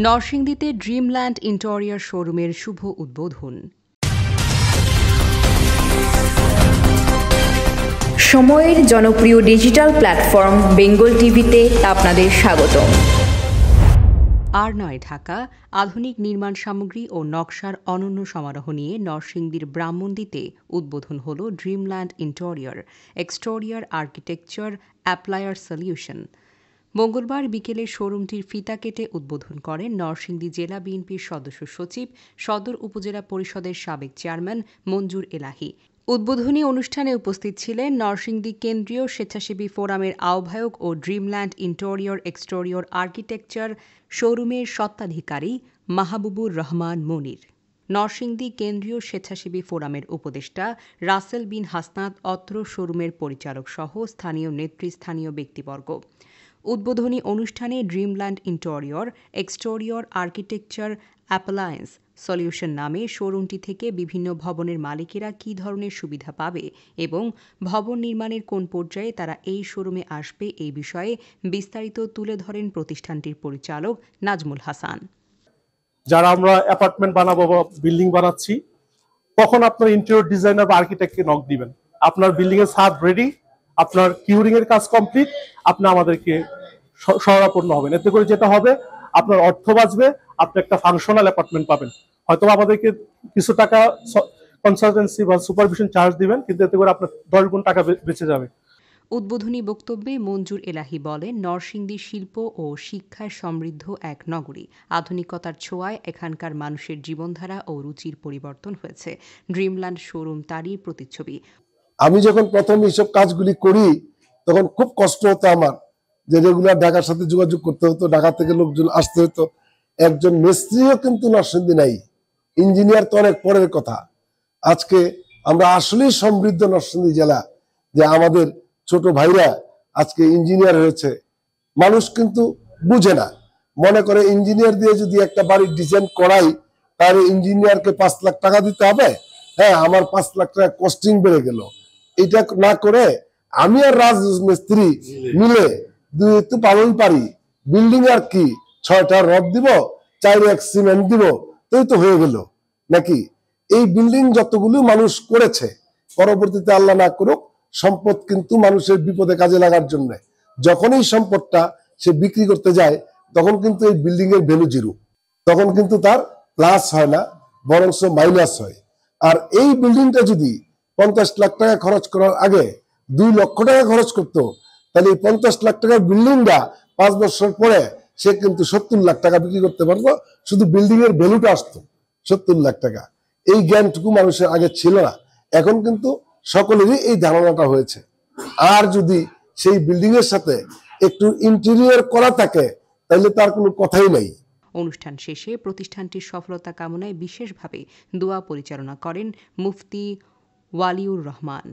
নরসিংদীতে Dreamland interior শোরুমের শুভ উদ্বোধন। সময়ের জনপ্রিয় ডিজিটাল প্ল্যাটফর্ম বেঙ্গল টিভিতে আপনাদের স্বাগত। আর নয় ঢাকা আধুনিক নির্মাণ সামগ্রী ও নকশার অনন্য সমারোহ নিয়ে নরসিংদীর ব্রাহ্মণদীতে উদ্বোধন হল Dreamland interior exterior architecture applier solution. মঙ্গলবার বিকেলে শোরুমটির ফিতা কেটে উদ্বোধন করেন নরসিংদী জেলা বিএনপির সদস্য সচিব সদর উপজেলা পরিষদের সাবেক চেয়ারম্যান মঞ্জুর এলাহী। উদ্বোধনী অনুষ্ঠানে উপস্থিত ছিলেন নরসিংদী কেন্দ্রীয় স্বেচ্ছাসেবী ফোরামের আহ্বায়ক ও ড্রিমল্যান্ড ইন্টেরিয়র এক্সটেরিয়র আর্কিটেকচার শোরুমের স্বত্বাধিকারী মাহবুবুর রহমান মনির, নরসিংদী কেন্দ্রীয় স্বেচ্ছাসেবী ফোরামের উপদেষ্টা রাসেল বিন হাসনাত, অত্র শোরুমের পরিচালক সহ স্থানীয় নেতৃস্থানীয় ব্যক্তিবর্গ। উদ্বোধনী অনুষ্ঠানে Dreamland interior exterior architecture appliance solution নামে শোরুমটি থেকে বিভিন্ন ভবনের মালিকেরা কী ধরনের সুবিধা পাবে এবং ভবন নির্মাণের কোন পর্যায়ে তারা এই শোরুমে আসবে এই বিষয়ে বিস্তারিত তুলে ধরেন প্রতিষ্ঠানটির পরিচালক নাজমুল হাসান। যারা আমরা অ্যাপার্টমেন্ট বানাবো বা বিল্ডিং বানাচ্ছি, তখন আপনার ইন্টেরিয়র ডিজাইনার বা আর্কিটেক্টকে নক দিবেন, আপনার বিল্ডিং এর ছাদ রেডি, আপনার কিউরিং এর কাজ কমপ্লিট, আপনি আমাদেরকে শরণাপন্ন হবেন। এতে করে যেটা হবে, আপনার অর্থ বাঁচবে, আপনি একটা ফাংশনাল অ্যাপার্টমেন্ট পাবেন। হয়তো আমাদেরকে কিছু টাকা কনসালটেন্সি বা সুপারভিশন চার্জ দিবেন, কিন্তু এতে করে আপনার 10 গুণ টাকা বেঁচে যাবে। উদ্বোধনী বক্তব্যে মঞ্জুর এলাহী বলেন, নরসিংদী শিল্প ও শিক্ষায় সমৃদ্ধ এক নগরী। আধুনিকতার ছোঁয়ায় এখানকার মানুষের জীবনধারা ও রুচির পরিবর্তন হয়েছে। ড্রিমল্যান্ড শোরুম তারই প্রতিচ্ছবি। আমি যখন প্রথম এইসব কাজগুলি করি তখন খুব কষ্ট হতো আমার, যে রেগুলার ঢাকার সাথে যোগাযোগ করতে হতো, ঢাকা থেকে লোকজন আসতে হতো। একজন মিস্ত্রিও কিন্তু নরসিংদী নাই, ইঞ্জিনিয়ার তো অনেক পরের কথা। আজকে আমরা আসলেই সমৃদ্ধ নরসিংদী জেলা, যে আমাদের ছোট ভাইরা আজকে ইঞ্জিনিয়ার হয়েছে। মানুষ কিন্তু বুঝে না, মনে করে ইঞ্জিনিয়ার দিয়ে যদি একটা বাড়ির ডিজাইন করাই তাহলে ইঞ্জিনিয়ারকে 5 লাখ টাকা দিতে হবে। হ্যাঁ, আমার 5 লাখ টাকা কস্টিং বেড়ে গেল। এটা না করে আমি আর রাজমিস্ত্রি মিলে 2 একটু পালন পারি, বিল্ডিং আর কি 6টা রড দিব, 4 এক সিমেন্ট দিব, তো হয়ে গেল নাকি? এই বিল্ডিং যতগুলো মানুষ করেছে, পরবর্তীতে আল্লাহ না করুক, সম্পদ কিন্তু মানুষের বিপদে কাজে লাগার জন্য যখন এই সম্পদটা সে বিক্রি করতে যায়, তখন কিন্তু এই বিল্ডিং এর ভ্যালু জিরো, তখন কিন্তু তার প্লাস হয় না, বরং মাইনাস হয়। আর এই বিল্ডিংটা যদি 50 লাখ টাকা খরচ করার আগে 2 লক্ষ টাকা খরচ করতো, তাহলে এই 50 লাখ টাকার বিল্ডিংটা 5 বছর পরে সে কিন্তু 70 লাখ টাকা বিক্রি করতে পারতো। শুধু বিল্ডিং এর ভ্যালুটা আসতো 70 লাখ টাকা। এই জ্ঞানটুকু মানুষের আগে ছিল না, এখন কিন্তু সকলেরই এই ধারণাটা হয়েছে। আর যদি সেই বিল্ডিং এর সাথে একটু ইন্টেরিয়র করা থাকে, তাহলে তার কোনো কথাই নাই। অনুষ্ঠান শেষে প্রতিষ্ঠানটির সফলতা কামনায় বিশেষভাবে দোয়া পরিচালনা করেন মুফতি ওয়ালিউর রহমান।